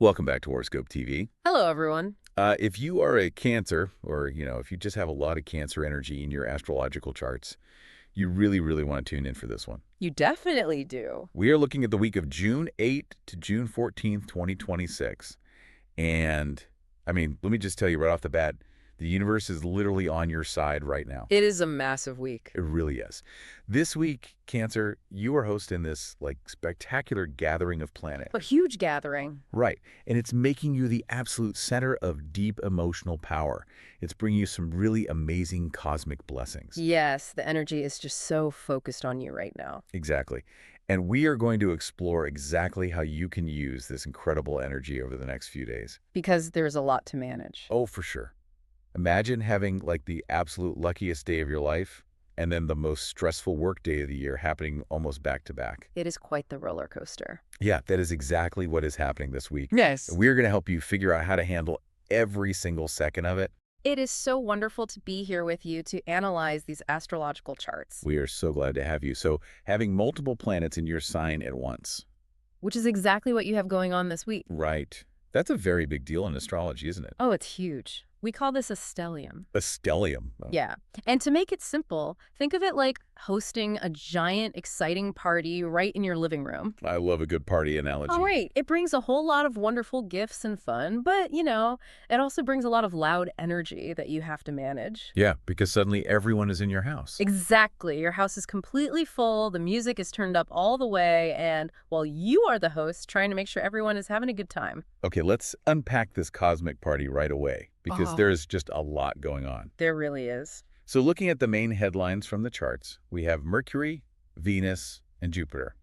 Welcome back to Horoscope TV. Hello, everyone. If you are a Cancer, or, if you just have a lot of Cancer energy in your astrological charts, you really, really want to tune in for this one. You definitely do. We are looking at the week of June 8th to June 14th, 2026. And, let me just tell you right off the bat, the universe is literally on your side right now. It is a massive week. It really is. This week, Cancer, you are hosting this, spectacular gathering of planets. A huge gathering. Right. And it's making you the absolute center of deep emotional power. It's bringing you some really amazing cosmic blessings. Yes, the energy is just so focused on you right now. Exactly. And we are going to explore exactly how you can use this incredible energy over the next few days. Because there's a lot to manage. Oh, for sure. Imagine having, the absolute luckiest day of your life and then the most stressful work day of the year happening almost back to back. It is quite the roller coaster. Yeah, that is exactly what is happening this week. Yes. We're going to help you figure out how to handle every single second of it. It is so wonderful to be here with you to analyze these astrological charts. We are so glad to have you. So having multiple planets in your sign at once. Which is exactly what you have going on this week. Right. That's a very big deal in astrology, isn't it? Oh, it's huge. We call this a stellium. A stellium. Oh. Yeah. And to make it simple, think of it like hosting a giant, exciting party right in your living room. I love a good party analogy. Oh, right. It brings a whole lot of wonderful gifts and fun, but, it also brings a lot of loud energy that you have to manage. Yeah, because suddenly everyone is in your house. Exactly. Your house is completely full, the music is turned up all the way, and while you are the host, trying to make sure everyone is having a good time. Okay, let's unpack this cosmic party right away, because there is just a lot going on. There really is. So looking at the main headlines from the charts, we have Mercury, Venus, and Jupiter.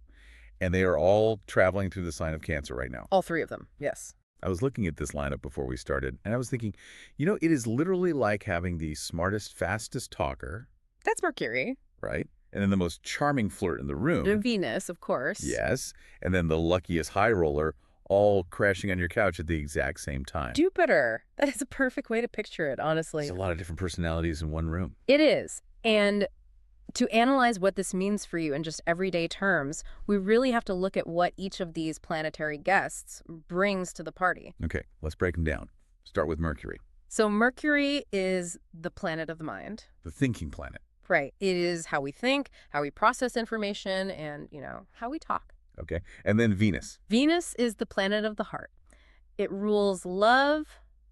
And they are all traveling through the sign of Cancer right now. All three of them, yes. I was looking at this lineup before we started, and I was thinking, it is literally like having the smartest, fastest talker. That's Mercury. Right? And then the most charming flirt in the room. Venus, of course. Yes. And then the luckiest high roller, all crashing on your couch at the exact same time. Jupiter. That is a perfect way to picture it, honestly. There's a lot of different personalities in one room. It is. And to analyze what this means for you in just everyday terms, we really have to look at what each of these planetary guests brings to the party. Okay, let's break them down. Start with Mercury. So Mercury is the planet of the mind. The thinking planet. Right. It is how we think, how we process information, and, how we talk. Okay, and then Venus. Venus is the planet of the heart. It rules love,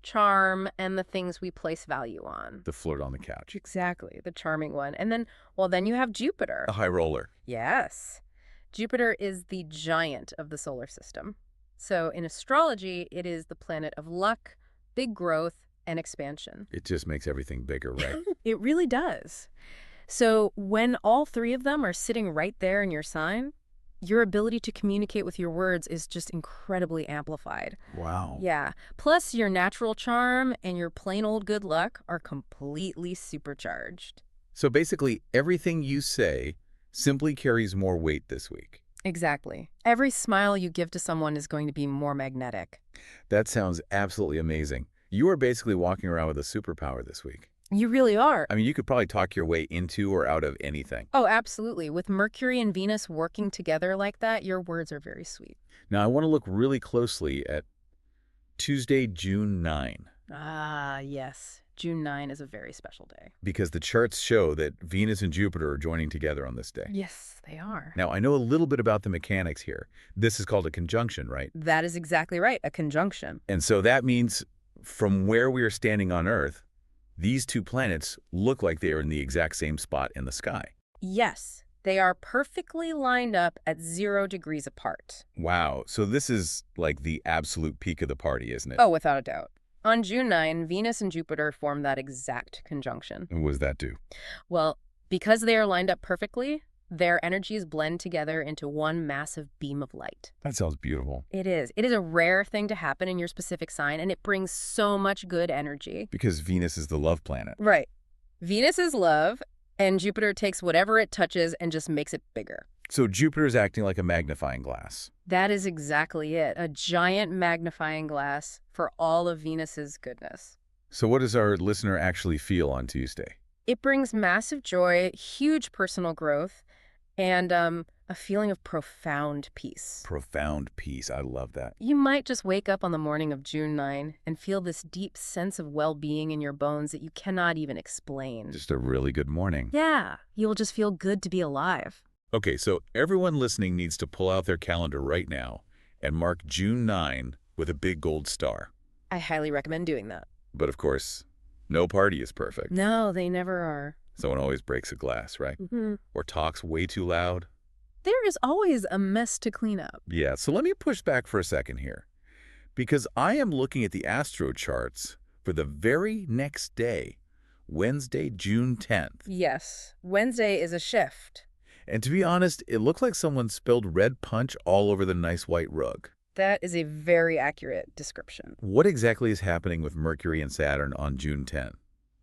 charm, and the things we place value on. The flirt on the couch. Exactly, the charming one. And then you have Jupiter. The high roller. Yes. Jupiter is the giant of the solar system. So in astrology, it is the planet of luck, big growth, and expansion. It just makes everything bigger, right? It really does. So when all three of them are sitting right there in your sign, your ability to communicate with your words is just incredibly amplified. Wow. Yeah. Plus, your natural charm and your plain old good luck are completely supercharged. So basically, everything you say simply carries more weight this week. Exactly. Every smile you give to someone is going to be more magnetic. That sounds absolutely amazing. You are basically walking around with a superpower this week. You really are. You could probably talk your way into or out of anything. Oh, absolutely. With Mercury and Venus working together like that, your words are very sweet. Now, I want to look really closely at Tuesday, June 9. Ah, yes. June 9 is a very special day. Because the charts show that Venus and Jupiter are joining together on this day. Yes, they are. Now, I know a little bit about the mechanics here. This is called a conjunction, right? That is exactly right, a conjunction. And so that means from where we are standing on Earth, these two planets look like they are in the exact same spot in the sky. Yes, they are perfectly lined up at 0 degrees apart. Wow. So this is like the absolute peak of the party, isn't it? Oh, without a doubt. On June 9, Venus and Jupiter form that exact conjunction. And what does that do? Well, because they are lined up perfectly, their energies blend together into one massive beam of light. That sounds beautiful. It is. It is a rare thing to happen in your specific sign, and it brings so much good energy. Because Venus is the love planet. Right. Venus is love, and Jupiter takes whatever it touches and just makes it bigger. So Jupiter's acting like a magnifying glass. That is exactly it. A giant magnifying glass for all of Venus's goodness. So what does our listener actually feel on Tuesday? It brings massive joy, huge personal growth, and A feeling of profound peace. Profound peace. I love that. You might just wake up on the morning of June 9 and feel this deep sense of well-being in your bones that you cannot even explain. Just a really good morning. Yeah, you'll just feel good to be alive. Okay, so everyone listening needs to pull out their calendar right now and mark June 9 with a big gold star. I highly recommend doing that. But of course, no party is perfect. No, they never are. Someone always breaks a glass, right? Mm-hmm. Or talks way too loud. There is always a mess to clean up. Yeah, so let me push back for a second here. Because I am looking at the astro charts for the very next day, Wednesday, June 10th. Yes, Wednesday is a shift. And to be honest, it looks like someone spilled red punch all over the nice white rug. That is a very accurate description. What exactly is happening with Mercury and Saturn on June 10th?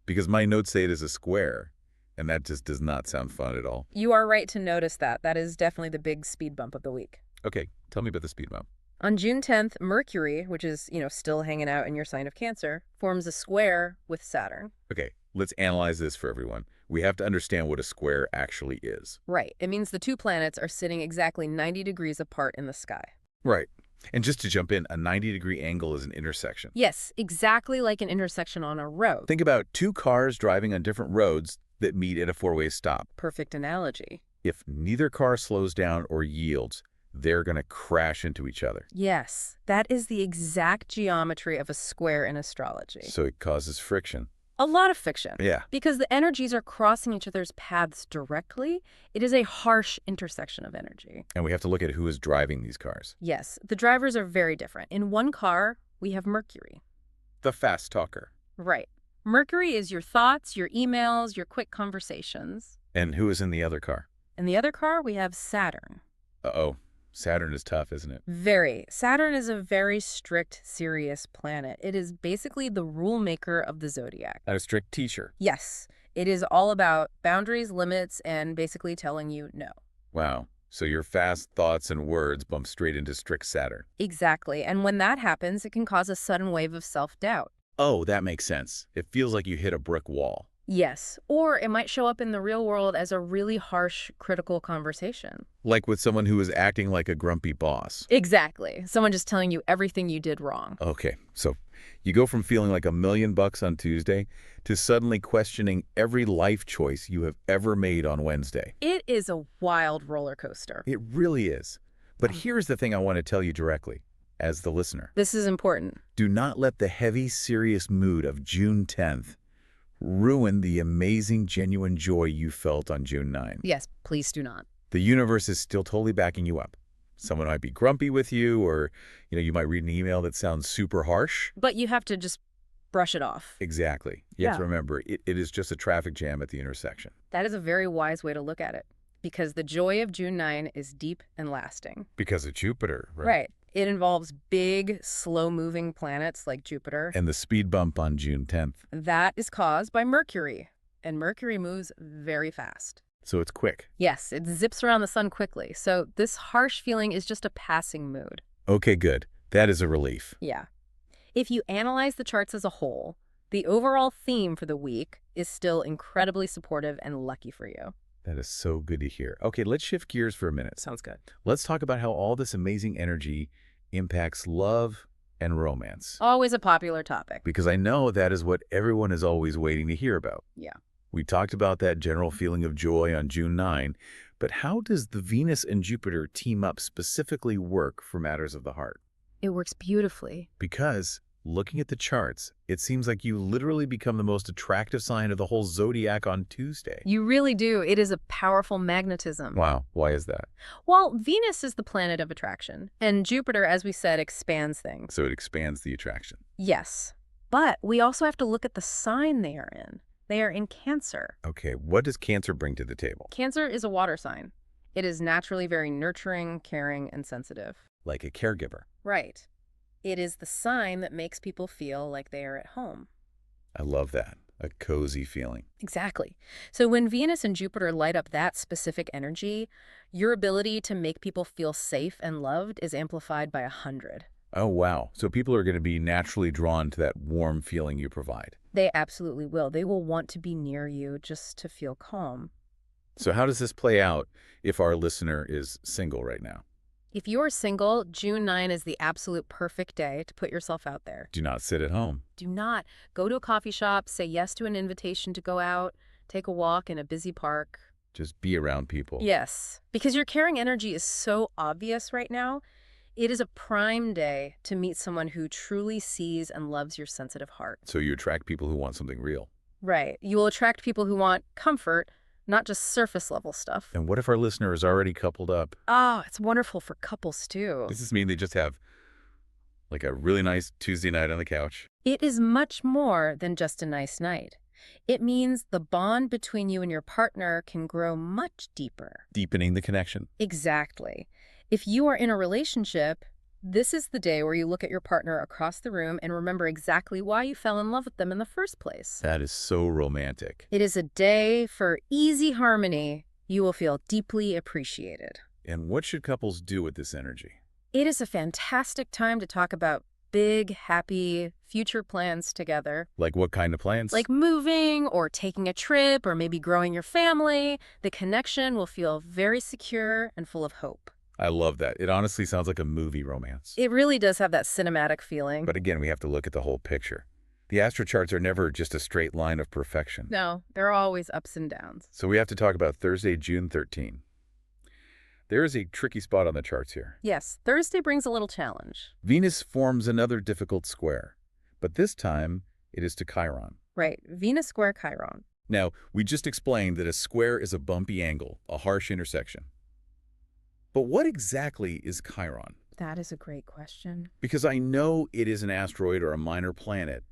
Because my notes say it is a square, and that just does not sound fun at all. You are right to notice that. That is definitely the big speed bump of the week. Okay, tell me about the speed bump. On June 10th, Mercury, which is, still hanging out in your sign of Cancer, forms a square with Saturn. Okay, let's analyze this for everyone. We have to understand what a square actually is. Right. It means the two planets are sitting exactly 90 degrees apart in the sky. Right. And just to jump in, a 90-degree angle is an intersection. Yes, exactly like an intersection on a road. Think about two cars driving on different roads that meet at a four-way stop. Perfect analogy. If neither car slows down or yields, they're going to crash into each other. Yes, that is the exact geometry of a square in astrology. So it causes friction. A lot of fiction. Yeah. Because the energies are crossing each other's paths directly, it is a harsh intersection of energy. And we have to look at who is driving these cars. Yes, the drivers are very different. In one car, we have Mercury. The fast talker. Right. Mercury is your thoughts, your emails, your quick conversations. And who is in the other car? In the other car, we have Saturn. Uh-oh. Saturn is tough, isn't it? Very. Saturn is a very strict, serious planet. It is basically the rule maker of the zodiac. A strict teacher. Yes. It is all about boundaries, limits, and basically telling you no. Wow. So your fast thoughts and words bump straight into strict Saturn. Exactly. And when that happens, it can cause a sudden wave of self-doubt. Oh, that makes sense. It feels like you hit a brick wall. Yes. Or it might show up in the real world as a really harsh, critical conversation. Like with someone who is acting like a grumpy boss. Exactly. Someone just telling you everything you did wrong. Okay, so you go from feeling like $1,000,000 on Tuesday to suddenly questioning every life choice you have ever made on Wednesday. It is a wild roller coaster. It really is. But here's the thing I want to tell you directly, as the listener. This is important. Do not let the heavy, serious mood of June 10th ruin the amazing, genuine joy you felt on June 9th. Yes, please do not. The universe is still totally backing you up. Someone might be grumpy with you, or you might read an email that sounds super harsh. But you have to just brush it off. Exactly. You have to Yeah. remember, it is just a traffic jam at the intersection. That is a very wise way to look at it, because the joy of June 9 is deep and lasting. Because of Jupiter, right? Right. It involves big, slow-moving planets like Jupiter. And the speed bump on June 10th. That is caused by Mercury, and Mercury moves very fast. So it's quick. Yes, it zips around the sun quickly, so this harsh feeling is just a passing mood. Okay, good. That is a relief. Yeah. If you analyze the charts as a whole, the overall theme for the week is still incredibly supportive and lucky for you. That is so good to hear. Okay, let's shift gears for a minute. Sounds good. Let's talk about how all this amazing energy impacts love and romance. Always a popular topic. Because I know that is what everyone is always waiting to hear about. Yeah. We talked about that general feeling of joy on June 9, but how does the Venus and Jupiter team up specifically work for matters of the heart? It works beautifully. Because looking at the charts, it seems like you literally become the most attractive sign of the whole zodiac on Tuesday. You really do. It is a powerful magnetism. Wow, why is that? Well, Venus is the planet of attraction, and Jupiter, as we said, expands things. So it expands the attraction. Yes. But we also have to look at the sign they are in. They are in Cancer. Okay, what does Cancer bring to the table? Cancer is a water sign. It is naturally very nurturing, caring, and sensitive. Like a caregiver. Right. It is the sign that makes people feel like they are at home. I love that. A cozy feeling. Exactly. So when Venus and Jupiter light up that specific energy, your ability to make people feel safe and loved is amplified by 100. Oh, wow. So people are going to be naturally drawn to that warm feeling you provide. They absolutely will. They will want to be near you just to feel calm. So how does this play out if our listener is single right now? If you're single, June 9 is the absolute perfect day to put yourself out there. Do not sit at home. Do not go to a coffee shop, say yes to an invitation to go out, take a walk in a busy park. Just be around people. Yes, because your caring energy is so obvious right now. It is a prime day to meet someone who truly sees and loves your sensitive heart. So you attract people who want something real. Right. You will attract people who want comfort, not just surface level stuff. And what if our listener is already coupled up? Oh, it's wonderful for couples too. Does this mean they just have like a really nice Tuesday night on the couch? It is much more than just a nice night. It means the bond between you and your partner can grow much deeper. Deepening the connection. Exactly. If you are in a relationship, this is the day where you look at your partner across the room and remember exactly why you fell in love with them in the first place. That is so romantic. It is a day for easy harmony. You will feel deeply appreciated. And what should couples do with this energy? It is a fantastic time to talk about big, happy future plans together. Like what kind of plans? Like moving or taking a trip or maybe growing your family. The connection will feel very secure and full of hope. I love that. It honestly sounds like a movie romance. It really does have that cinematic feeling. But again, we have to look at the whole picture. The astro charts are never just a straight line of perfection. No, there are always ups and downs. So we have to talk about Thursday, June 13. There is a tricky spot on the charts here. Yes, Thursday brings a little challenge. Venus forms another difficult square, but this time it is to Chiron. Right, Venus square Chiron. Now, we just explained that a square is a bumpy angle, a harsh intersection. But what exactly is Chiron? That is a great question. Because I know it is an asteroid or a minor planet,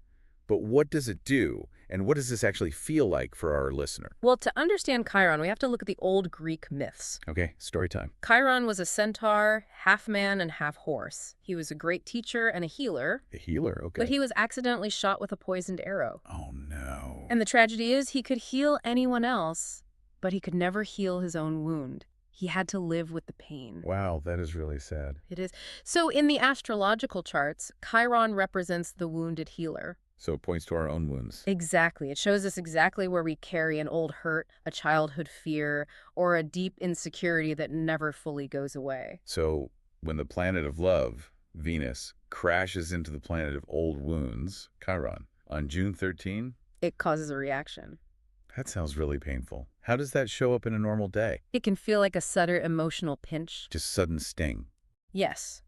but what does it do? And what does this actually feel like for our listener? Well, to understand Chiron, we have to look at the old Greek myths. Okay, story time. Chiron was a centaur, half man and half horse. He was a great teacher and a healer. A healer, okay. But he was accidentally shot with a poisoned arrow. Oh, no. And the tragedy is he could heal anyone else, but he could never heal his own wound. He had to live with the pain. Wow, that is really sad. It is. So in the astrological charts, Chiron represents the wounded healer. So it points to our own wounds. Exactly. It shows us exactly where we carry an old hurt, a childhood fear, or a deep insecurity that never fully goes away. So when the planet of love, Venus, crashes into the planet of old wounds, Chiron, on June 13, It causes a reaction. that sounds really painful. How does that show up in a normal day? It can feel like a sudden emotional pinch. Just sudden sting. Yes.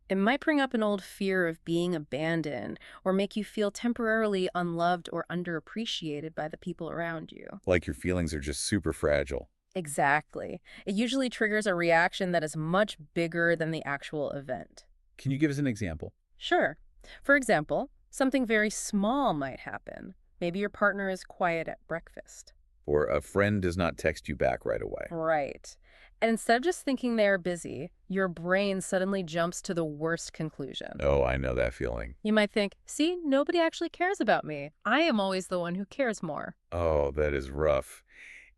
It might bring up an old fear of being abandoned or make you feel temporarily unloved or underappreciated by the people around you. Like your feelings are just super fragile. Exactly. It usually triggers a reaction that is much bigger than the actual event. Can you give us an example? Sure. For example, something very small might happen. Maybe your partner is quiet at breakfast. Or a friend does not text you back right away. Right. And instead of just thinking they are busy, your brain suddenly jumps to the worst conclusion. Oh, I know that feeling. You might think, see, nobody actually cares about me. I am always the one who cares more. Oh, that is rough.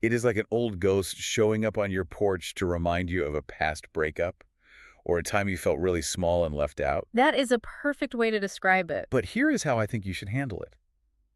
It is like an old ghost showing up on your porch to remind you of a past breakup or a time you felt really small and left out. That is a perfect way to describe it. But here is how I think you should handle it.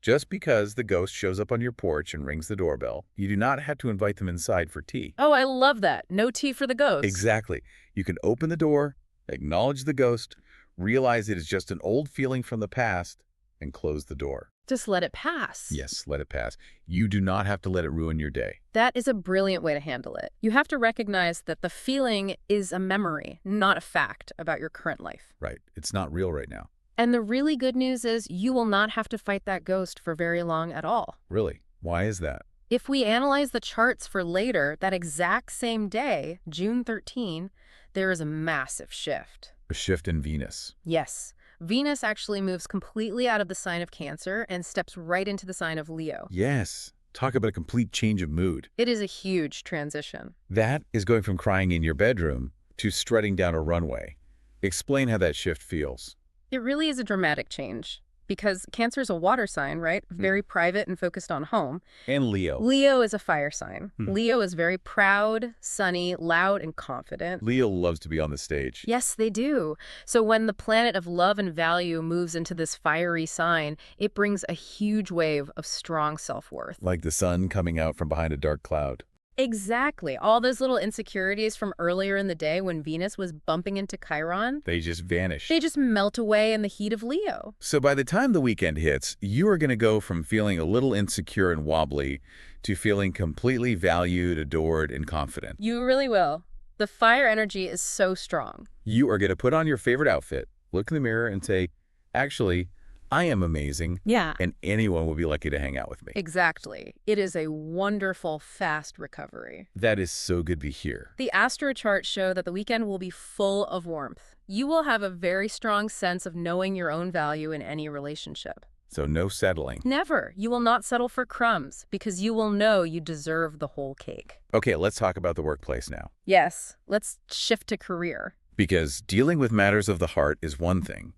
Just because the ghost shows up on your porch and rings the doorbell, you do not have to invite them inside for tea. Oh, I love that. No tea for the ghost. Exactly. You can open the door, acknowledge the ghost, realize it is just an old feeling from the past, and close the door. Just let it pass. Yes, let it pass. You do not have to let it ruin your day. That is a brilliant way to handle it. You have to recognize that the feeling is a memory, not a fact about your current life. Right. It's not real right now. And the really good news is you will not have to fight that ghost for very long at all. Really? Why is that? If we analyze the charts for later, that exact same day, June 13, there is a massive shift. A shift in Venus. Yes. Venus actually moves completely out of the sign of Cancer and steps right into the sign of Leo. Yes. Talk about a complete change of mood. It is a huge transition. That is going from crying in your bedroom to strutting down a runway. Explain how that shift feels. It really is a dramatic change because Cancer is a water sign, right? Very private and focused on home. And Leo. Leo is a fire sign. Leo is very proud, sunny, loud, and confident. Leo loves to be on the stage. Yes, they do. So when the planet of love and value moves into this fiery sign, it brings a huge wave of strong self-worth. Like the sun coming out from behind a dark cloud. Exactly. All those little insecurities from earlier in the day when Venus was bumping into Chiron, They just vanish. they just melt away in the heat of Leo. So by the time the weekend hits, you are going to go from feeling a little insecure and wobbly to feeling completely valued, adored, and confident. You really will. The fire energy is so strong. You are going to put on your favorite outfit, look in the mirror, and say, actually, I am amazing, Yeah. and anyone will be lucky to hang out with me. Exactly. It is a wonderful, fast recovery. That is so good to hear. The astro charts show that the weekend will be full of warmth. You will have a very strong sense of knowing your own value in any relationship. So no settling. Never. You will not settle for crumbs because you will know you deserve the whole cake. Okay, let's talk about the workplace now. Yes, let's shift to career. Because dealing with matters of the heart is one thing,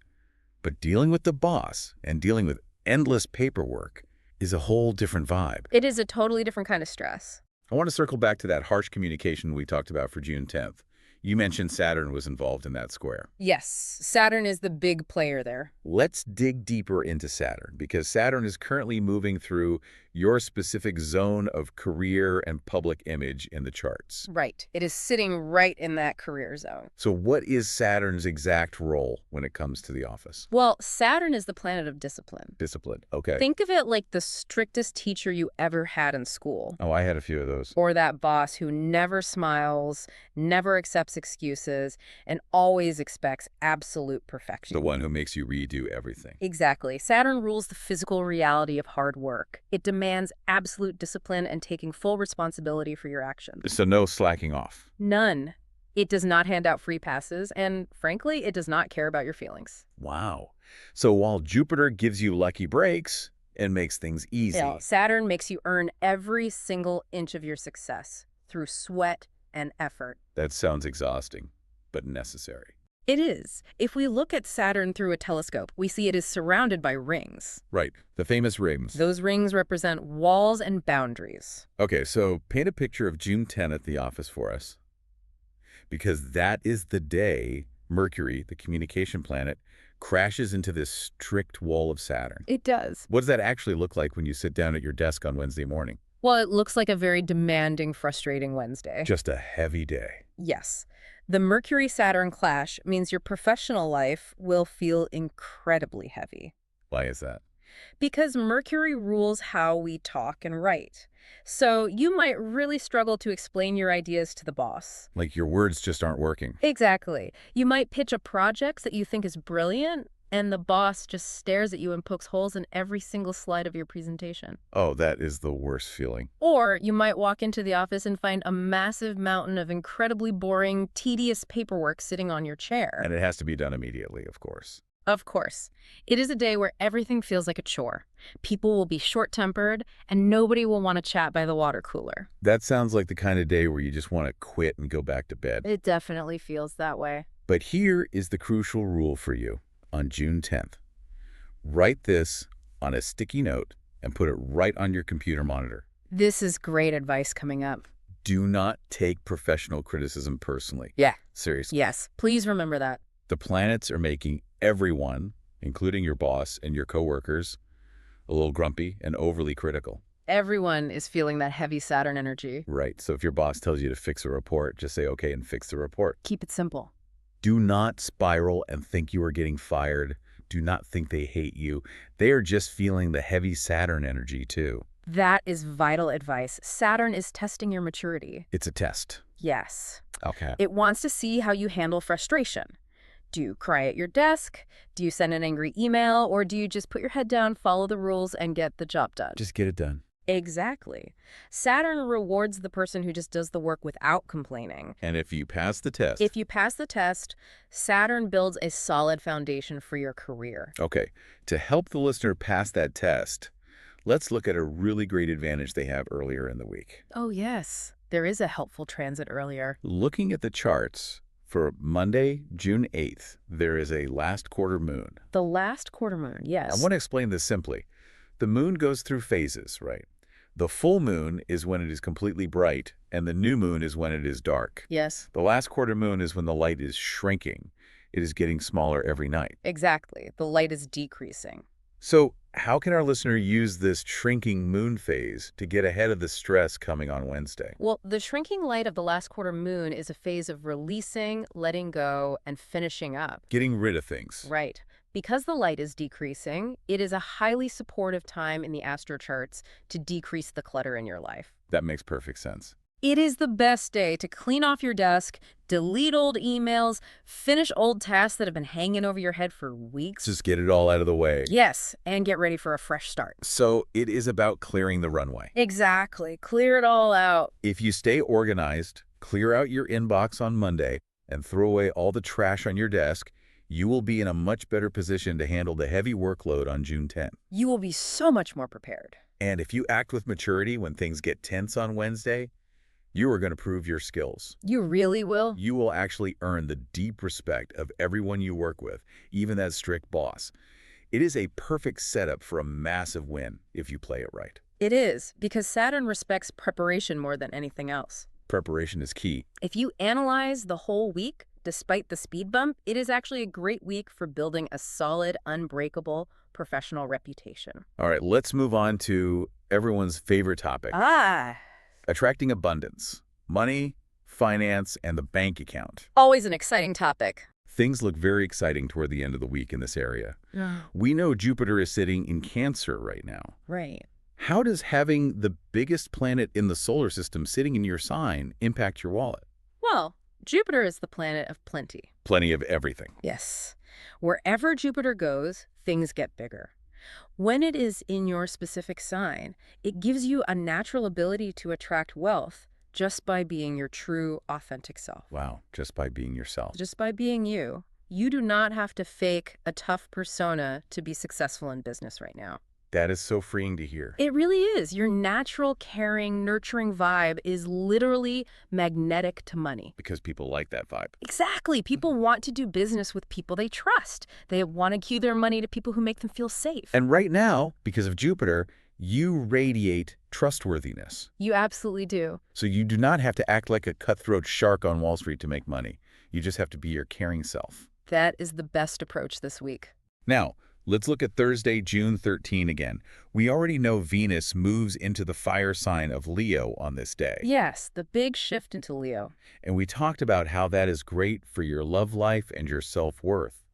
but dealing with the boss and dealing with endless paperwork is a whole different vibe. It is a totally different kind of stress. I want to circle back to that harsh communication we talked about for June 10th. You mentioned Saturn was involved in that square. Yes, Saturn is the big player there. Let's dig deeper into Saturn, because Saturn is currently moving through your specific zone of career and public image in the charts. Right. It is sitting right in that career zone. So what is Saturn's exact role when it comes to the office? Well, Saturn is the planet of discipline. Discipline. Okay. Think of it like the strictest teacher you ever had in school. Oh, I had a few of those. Or that boss who never smiles, never accepts excuses, and always expects absolute perfection. The one who makes you redo everything. Exactly. Saturn rules the physical reality of hard work. It demands absolute discipline and taking full responsibility for your actions. So no slacking off. None. It does not hand out free passes, and frankly, it does not care about your feelings. Wow. So while Jupiter gives you lucky breaks and makes things easy, Yeah, Saturn makes you earn every single inch of your success through sweat and effort. that sounds exhausting, but necessary. It is. If we look at Saturn through a telescope, we see it is surrounded by rings. Right. The famous rings. Those rings represent walls and boundaries. Okay, so paint a picture of June 10 at the office for us. Because that is the day Mercury, the communication planet, crashes into this strict wall of Saturn. It does. What does that actually look like when you sit down at your desk on Wednesday morning? Well, it looks like a very demanding, frustrating Wednesday. Just a heavy day. Yes. The Mercury-Saturn clash means your professional life will feel incredibly heavy. Why is that? Because Mercury rules how we talk and write. So you might really struggle to explain your ideas to the boss. Like your words just aren't working. Exactly. You might pitch a project that you think is brilliant, and the boss just stares at you and pokes holes in every single slide of your presentation. Oh, that is the worst feeling. Or you might walk into the office and find a massive mountain of incredibly boring, tedious paperwork sitting on your chair. And it has to be done immediately, of course. Of course. It is a day where everything feels like a chore. People will be short-tempered, and nobody will want to chat by the water cooler. That sounds like the kind of day where you just want to quit and go back to bed. It definitely feels that way. But here is the crucial rule for you on June 10th. Write this on a sticky note and put it right on your computer monitor. This is great advice coming up. Do not take professional criticism personally. Yeah. Seriously. Yes, please remember that. The planets are making everyone, including your boss and your coworkers, a little grumpy and overly critical. Everyone is feeling that heavy Saturn energy. Right. So if your boss tells you to fix a report, just say okay and fix the report. Keep it simple. Do not spiral and think you are getting fired. Do not think they hate you. They are just feeling the heavy Saturn energy too. That is vital advice. Saturn is testing your maturity. It's a test. Yes. Okay. It wants to see how you handle frustration. Do you cry at your desk? Do you send an angry email? Or do you just put your head down, follow the rules, and get the job done? Just get it done. Exactly. Saturn rewards the person who just does the work without complaining. And if you pass the test. If you pass the test, Saturn builds a solid foundation for your career. Okay. To help the listener pass that test, let's look at a really great advantage they have earlier in the week. Oh, yes. There is a helpful transit earlier. Looking at the charts, for Monday, June 8th, there is a last quarter moon. The last quarter moon, yes. I want to explain this simply. The moon goes through phases, right? The full moon is when it is completely bright, and the new moon is when it is dark. Yes. The last quarter moon is when the light is shrinking. It is getting smaller every night. Exactly. The light is decreasing. So How can our listener use this shrinking moon phase to get ahead of the stress coming on Wednesday? Well, the shrinking light of the last quarter moon is a phase of releasing, letting go, and finishing up. Getting rid of things. Right. Because the light is decreasing, it is a highly supportive time in the astrocharts to decrease the clutter in your life. That makes perfect sense. It is the best day to clean off your desk, delete old emails, finish old tasks that have been hanging over your head for weeks. Just get it all out of the way. Yes, and get ready for a fresh start. So it is about clearing the runway. Exactly. Clear it all out. If you stay organized, clear out your inbox on Monday, and throw away all the trash on your desk, you will be in a much better position to handle the heavy workload on June 10th. You will be so much more prepared. And if you act with maturity when things get tense on Wednesday, you are going to prove your skills. You really will? You will actually earn the deep respect of everyone you work with, even that strict boss. It is a perfect setup for a massive win if you play it right. It is, because Saturn respects preparation more than anything else. Preparation is key. If you analyze the whole week, despite the speed bump, it is actually a great week for building a solid, unbreakable professional reputation. All right, let's move on to everyone's favorite topic. Attracting abundance, money, finance, and the bank account. Always an exciting topic. Things look very exciting toward the end of the week in this area. We know Jupiter is sitting in Cancer right now. Right. How does having the biggest planet in the solar system sitting in your sign impact your wallet? Well, Jupiter is the planet of plenty. Plenty of everything. Yes. Wherever Jupiter goes, things get bigger. When it is in your specific sign, it gives you a natural ability to attract wealth just by being your true, authentic self. Wow, just by being yourself. Just by being you. You do not have to fake a tough persona to be successful in business right now. That is so freeing to hear. It really is. Your natural, caring, nurturing vibe is literally magnetic to money. Because people like that vibe. Exactly. People want to do business with people they trust. They want to give their money to people who make them feel safe. And right now, because of Jupiter, you radiate trustworthiness. You absolutely do. So you do not have to act like a cutthroat shark on Wall Street to make money. You just have to be your caring self. That is the best approach this week. Now, let's look at Thursday, June 13 again. We already know Venus moves into the fire sign of Leo on this day. Yes, the big shift into Leo. And we talked about how that is great for your love life and your self-worth.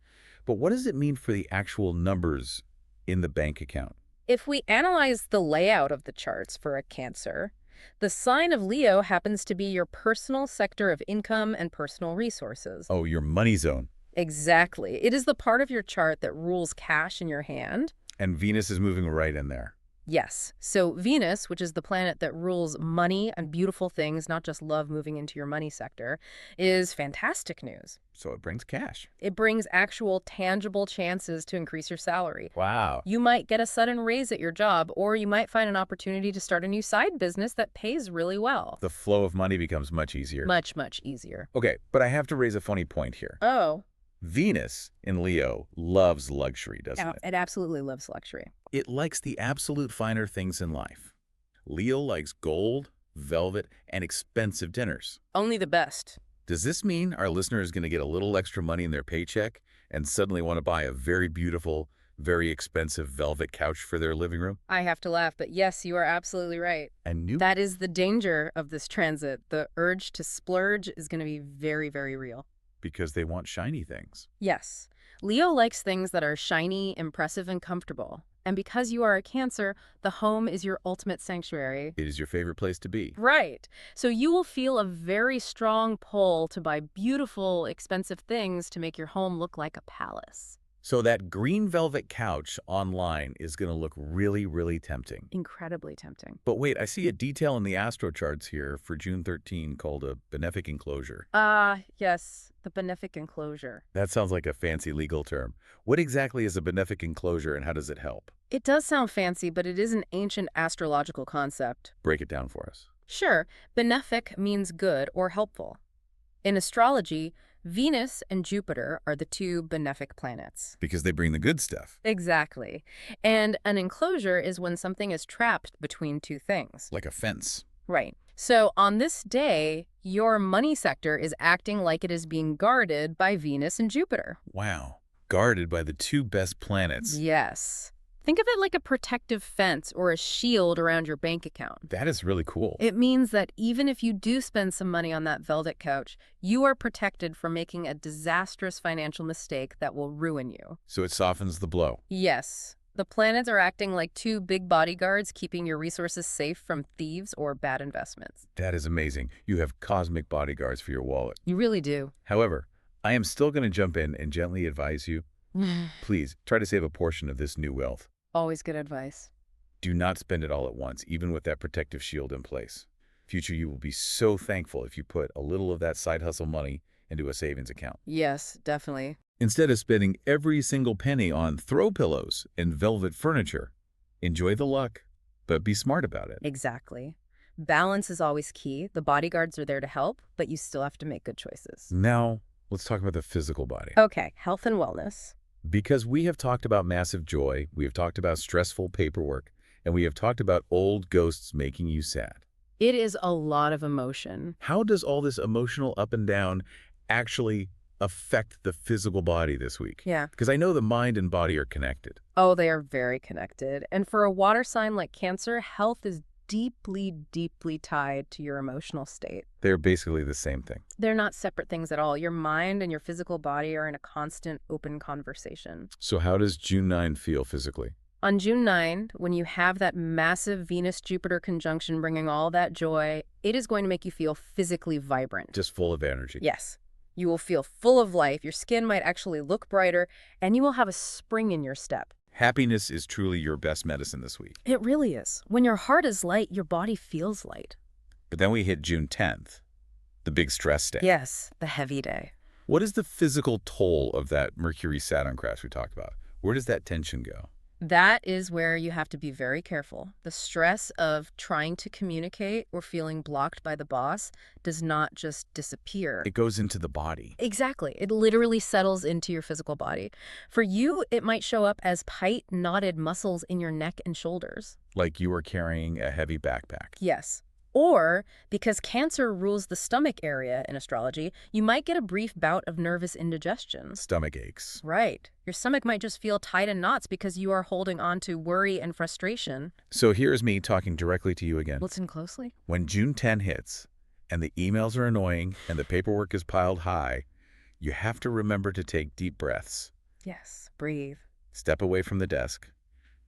But what does it mean for the actual numbers in the bank account? If we analyze the layout of the charts for a Cancer, the sign of Leo happens to be your personal sector of income and personal resources. Oh, your money zone. Exactly. It is the part of your chart that rules cash in your hand. And Venus is moving right in there. Yes. So Venus, which is the planet that rules money and beautiful things, not just love moving into your money sector, is fantastic news. So it brings cash. It brings actual tangible chances to increase your salary. Wow. You might get a sudden raise at your job, or you might find an opportunity to start a new side business that pays really well. The flow of money becomes much easier. Much, much easier. Okay, but I have to raise a funny point here. Oh. Venus in Leo loves luxury, doesn't it? It absolutely loves luxury. It likes the absolute finer things in life. Leo likes gold, velvet, and expensive dinners. Only the best. Does this mean our listener is going to get a little extra money in their paycheck and suddenly want to buy a very beautiful, very expensive velvet couch for their living room? I have to laugh, but yes, you are absolutely right. That is the danger of this transit. The urge to splurge is going to be very, very real. Because they want shiny things. Yes. Leo likes things that are shiny, impressive, and comfortable. And because you are a Cancer, the home is your ultimate sanctuary. It is your favorite place to be. Right. So you will feel a very strong pull to buy beautiful, expensive things to make your home look like a palace. So that green velvet couch online is going to look really, really tempting. Incredibly tempting. But wait, I see a detail in the astro charts here for June 13 called a benefic enclosure. Yes, the benefic enclosure. That sounds like a fancy legal term. What exactly is a benefic enclosure and how does it help? It does sound fancy, but it is an ancient astrological concept. Break it down for us. Sure, benefic means good or helpful. In astrology, Venus and Jupiter are the two benefic planets. Because they bring the good stuff. Exactly. And an enclosure is when something is trapped between two things. Like a fence. Right. So on this day, your money sector is acting like it is being guarded by Venus and Jupiter. Wow. Guarded by the two best planets. Yes. Think of it like a protective fence or a shield around your bank account. That is really cool. It means that even if you do spend some money on that velvet couch, you are protected from making a disastrous financial mistake that will ruin you. So it softens the blow. Yes, the planets are acting like two big bodyguards, keeping your resources safe from thieves or bad investments. That is amazing. You have cosmic bodyguards for your wallet. You really do. However, I am still going to jump in and gently advise you, please try to save a portion of this new wealth. Always good advice. Do not spend it all at once, even with that protective shield in place. Future you will be so thankful if you put a little of that side hustle money into a savings account. Yes, definitely. Instead of spending every single penny on throw pillows and velvet furniture, enjoy the luck, but be smart about it. Exactly. Balance is always key. The bodyguards are there to help, but you still have to make good choices. Now, let's talk about the physical body. Okay, health and wellness. Because we have talked about massive joy, we have talked about stressful paperwork, and we have talked about old ghosts making you sad. It is a lot of emotion. How does all this emotional up and down actually affect the physical body this week? Yeah. Because I know the mind and body are connected. Oh, they are very connected. And for a water sign like Cancer, health is deeply, deeply tied to your emotional state. They're basically the same thing. They're not separate things at all. Your mind and your physical body are in a constant open conversation. So how does June 9 feel physically? On June 9, when you have that massive Venus-Jupiter conjunction bringing all that joy, it is going to make you feel physically vibrant. Just full of energy. Yes. You will feel full of life, your skin might actually look brighter, and you will have a spring in your step. Happiness is truly your best medicine this week. It really is. When your heart is light, your body feels light. But then we hit June 10th, the big stress day. Yes, the heavy day. What is the physical toll of that Mercury-Saturn crash we talked about? Where does that tension go? That is where you have to be very careful. The stress of trying to communicate or feeling blocked by the boss does not just disappear. It goes into the body. Exactly. It literally settles into your physical body. For you, it might show up as tight, knotted muscles in your neck and shoulders. Like you are carrying a heavy backpack. Yes. Or, because Cancer rules the stomach area in astrology, you might get a brief bout of nervous indigestion. Stomach aches. Right. Your stomach might just feel tight in knots because you are holding on to worry and frustration. So here's me talking directly to you again. Listen closely. When June 10 hits and the emails are annoying and the paperwork is piled high, you have to remember to take deep breaths. Yes, breathe. Step away from the desk.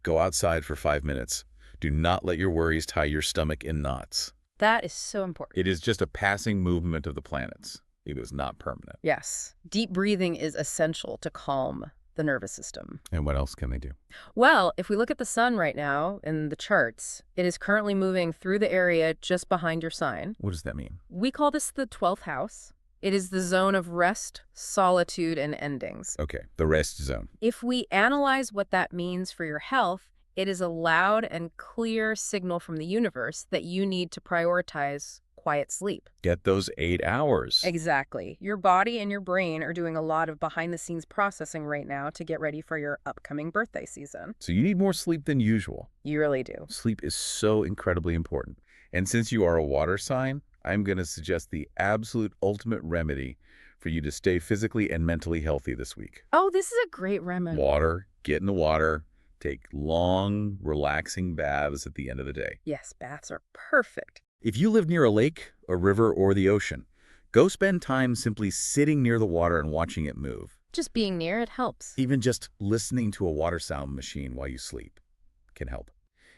Go outside for 5 minutes. Do not let your worries tie your stomach in knots. That is so important. It is just a passing movement of the planets. It is not permanent. Yes. Deep breathing is essential to calm the nervous system. And what else can they do? Well, if we look at the sun right now in the charts, it is currently moving through the area just behind your sign. What does that mean? We call this the 12th house. It is the zone of rest, solitude, and endings. Okay, the rest zone. If we analyze what that means for your health, it is a loud and clear signal from the universe that you need to prioritize quiet sleep. Get those 8 hours. Exactly. Your body and your brain are doing a lot of behind-the-scenes processing right now to get ready for your upcoming birthday season. So you need more sleep than usual. You really do. Sleep is so incredibly important. And since you are a water sign, I'm going to suggest the absolute ultimate remedy for you to stay physically and mentally healthy this week. Oh, this is a great remedy. Water. Get in the water. Take long, relaxing baths at the end of the day. Yes, baths are perfect. If you live near a lake, a river, or the ocean, go spend time simply sitting near the water and watching it move. Just being near it helps. Even just listening to a water sound machine while you sleep can help.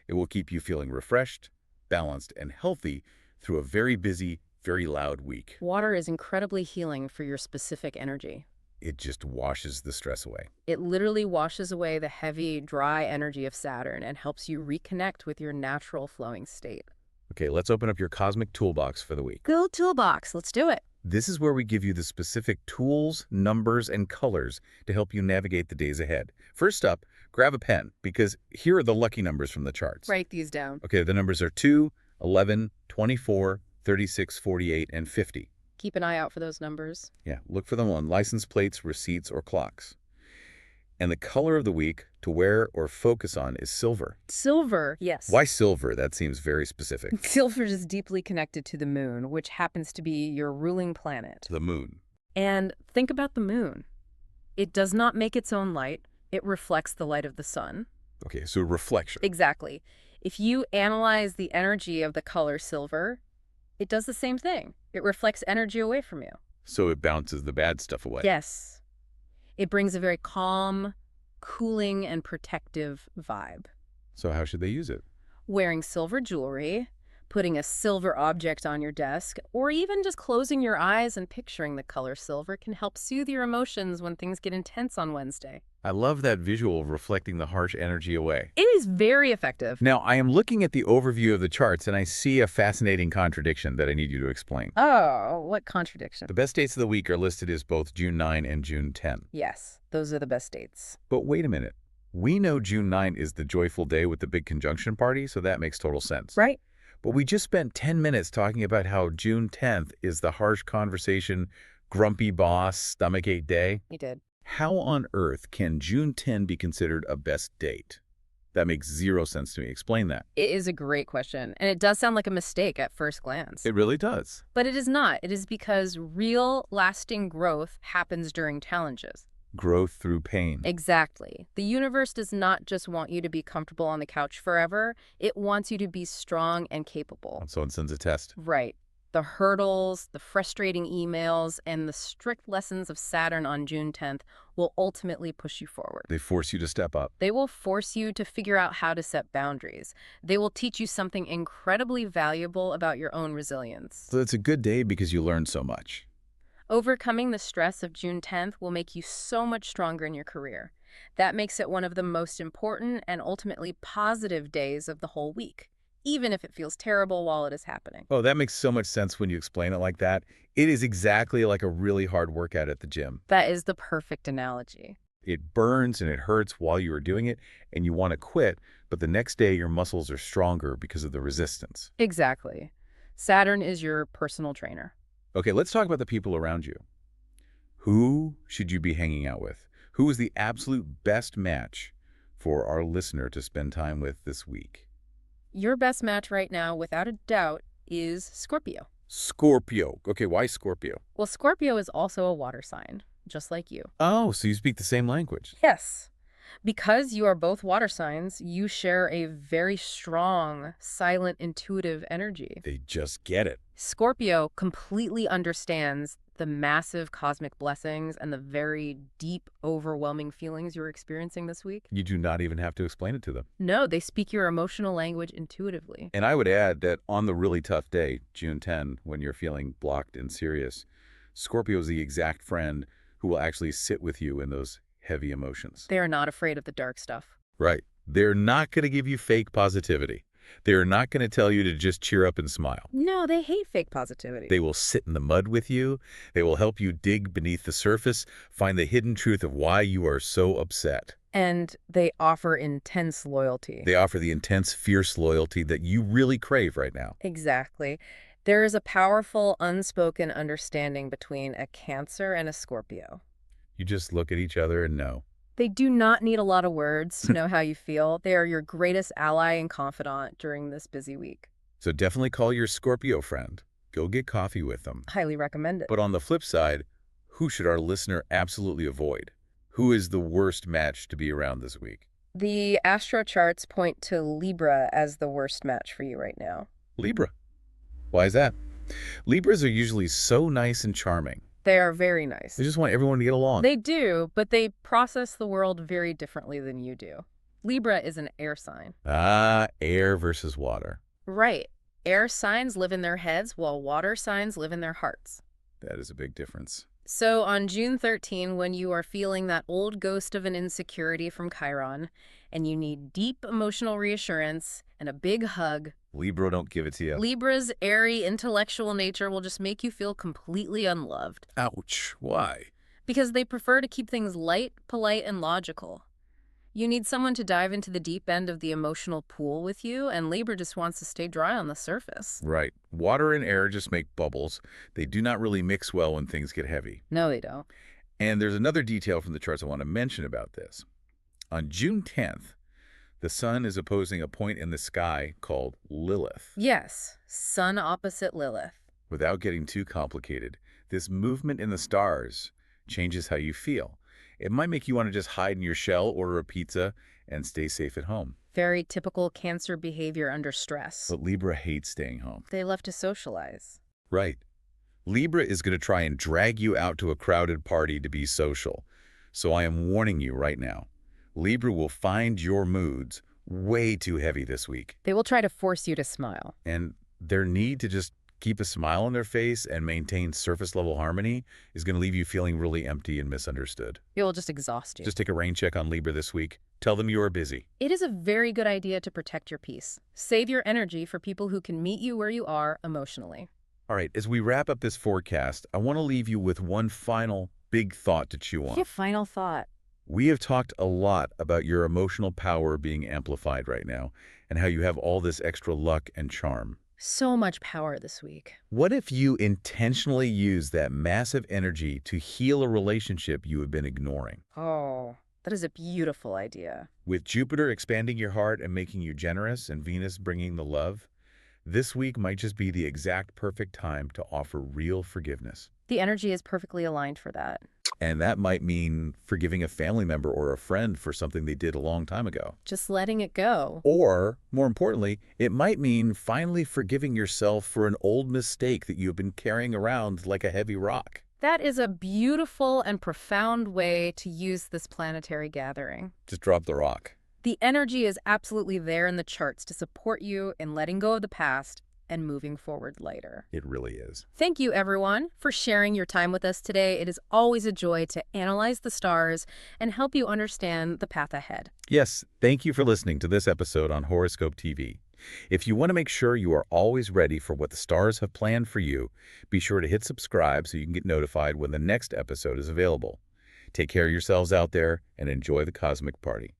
It will keep you feeling refreshed, balanced, and healthy through a very busy, very loud week. Water is incredibly healing for your specific energy. It just washes the stress away. It literally washes away the heavy, dry energy of Saturn and helps you reconnect with your natural flowing state. Okay, let's open up your cosmic toolbox for the week. Go toolbox, let's do it. This is where we give you the specific tools, numbers, and colors to help you navigate the days ahead. First up, grab a pen, because here are the lucky numbers from the charts. Write these down. Okay, the numbers are 2, 11, 24, 36, 48, and 50. Keep an eye out for those numbers. Yeah, look for them on license plates, receipts, or clocks. And the color of the week to wear or focus on is silver. Silver, yes. Why silver? That seems very specific. Silver is deeply connected to the moon, which happens to be your ruling planet. The moon. And think about the moon. It does not make its own light. It reflects the light of the sun. Okay, so reflection. Exactly. If you analyze the energy of the color silver, it does the same thing. It reflects energy away from you. So it bounces the bad stuff away. Yes. It brings a very calm, cooling, and protective vibe. So how should they use it? Wearing silver jewelry, putting a silver object on your desk, or even just closing your eyes and picturing the color silver can help soothe your emotions when things get intense on Wednesday. I love that visual of reflecting the harsh energy away. It is very effective. Now, I am looking at the overview of the charts, and I see a fascinating contradiction that I need you to explain. Oh, what contradiction. The best dates of the week are listed as both June 9 and June 10. Yes, those are the best dates. But wait a minute. We know June 9 is the joyful day with the big conjunction party, so that makes total sense. Right? But we just spent 10 minutes talking about how June 10th is the harsh conversation, grumpy boss, stomachache day. You did. How on earth can June 10 be considered a best date? That makes zero sense to me. Explain that. It is a great question, and it does sound like a mistake at first glance. It really does. But it is not. It is because real, lasting growth happens during challenges. Growth through pain. Exactly. The universe does not just want you to be comfortable on the couch forever. It wants you to be strong and capable. So it sends a test. Right. The hurdles, the frustrating emails, and the strict lessons of Saturn on June 10th will ultimately push you forward. They force you to step up. They will force you to figure out how to set boundaries. They will teach you something incredibly valuable about your own resilience. So it's a good day because you learned so much. Overcoming the stress of June 10th will make you so much stronger in your career. That makes it one of the most important and ultimately positive days of the whole week, even if it feels terrible while it is happening. Oh, that makes so much sense when you explain it like that. It is exactly like a really hard workout at the gym. That is the perfect analogy. It burns and it hurts while you are doing it, and you want to quit, but the next day your muscles are stronger because of the resistance. Exactly. Saturn is your personal trainer. Okay, let's talk about the people around you. Who should you be hanging out with? Who is the absolute best match for our listener to spend time with this week? Your best match right now, without a doubt, is Scorpio. Scorpio. Okay, why Scorpio? Well, Scorpio is also a water sign, just like you. Oh, so you speak the same language. Yes. Because you are both water signs, you share a very strong, silent, intuitive energy. They just get it. Scorpio completely understands the massive cosmic blessings and the very deep, overwhelming feelings you're experiencing this week. You do not even have to explain it to them. No, they speak your emotional language intuitively. And I would add that on the really tough day, June 10, when you're feeling blocked and serious, Scorpio is the exact friend who will actually sit with you in those heavy emotions. They are not afraid of the dark stuff. Right. They're not going to give you fake positivity. They're not going to tell you to just cheer up and smile. No, they hate fake positivity. They will sit in the mud with you. They will help you dig beneath the surface, find the hidden truth of why you are so upset. And they offer intense loyalty. They offer the intense, fierce loyalty that you really crave right now. Exactly. There is a powerful, unspoken understanding between a Cancer and a Scorpio. You just look at each other and know. They do not need a lot of words to know how you feel. They are your greatest ally and confidant during this busy week. So definitely call your Scorpio friend. Go get coffee with them. Highly recommend it. But on the flip side, who should our listener absolutely avoid? Who is the worst match to be around this week? The astro charts point to Libra as the worst match for you right now. Libra. Why is that? Libras are usually so nice and charming. They are very nice. They just want everyone to get along. They do, but they process the world very differently than you do. Libra is an air sign. Ah, air versus water. Right. Air signs live in their heads while water signs live in their hearts. That is a big difference. So on June 13, when you are feeling that old ghost of an insecurity from Chiron, and you need deep emotional reassurance and a big hug, Libra don't give it to you. Libra's airy, intellectual nature will just make you feel completely unloved. Ouch. Why? Because they prefer to keep things light, polite, and logical. You need someone to dive into the deep end of the emotional pool with you, and Libra just wants to stay dry on the surface. Right. Water and air just make bubbles. They do not really mix well when things get heavy. No, they don't. And there's another detail from the charts I want to mention about this. On June 10th, the sun is opposing a point in the sky called Lilith. Yes, Sun opposite Lilith. Without getting too complicated, this movement in the stars changes how you feel. It might make you want to just hide in your shell, order a pizza, and stay safe at home. Very typical Cancer behavior under stress. But Libra hates staying home. They love to socialize. Right. Libra is going to try and drag you out to a crowded party to be social. So I am warning you right now. Libra will find your moods way too heavy this week. They will try to force you to smile. And their need to just keep a smile on their face and maintain surface-level harmony is going to leave you feeling really empty and misunderstood. It will just exhaust you. Just take a rain check on Libra this week. Tell them you are busy. It is a very good idea to protect your peace. Save your energy for people who can meet you where you are emotionally. All right, as we wrap up this forecast, I want to leave you with one final big thought to chew on. Your final thought. We have talked a lot about your emotional power being amplified right now and how you have all this extra luck and charm. So much power this week. What if you intentionally use that massive energy to heal a relationship you have been ignoring? Oh, that is a beautiful idea. With Jupiter expanding your heart and making you generous and Venus bringing the love, this week might just be the exact perfect time to offer real forgiveness. The energy is perfectly aligned for that. And that might mean forgiving a family member or a friend for something they did a long time ago. Just letting it go. Or, more importantly, it might mean finally forgiving yourself for an old mistake that you have been carrying around like a heavy rock. That is a beautiful and profound way to use this planetary gathering. Just drop the rock. The energy is absolutely there in the charts to support you in letting go of the past and moving forward lighter. It really is. Thank you, everyone, for sharing your time with us today. It is always a joy to analyze the stars and help you understand the path ahead. Yes, thank you for listening to this episode on Horoscope TV. If you want to make sure you are always ready for what the stars have planned for you, be sure to hit subscribe so you can get notified when the next episode is available. Take care of yourselves out there and enjoy the cosmic party.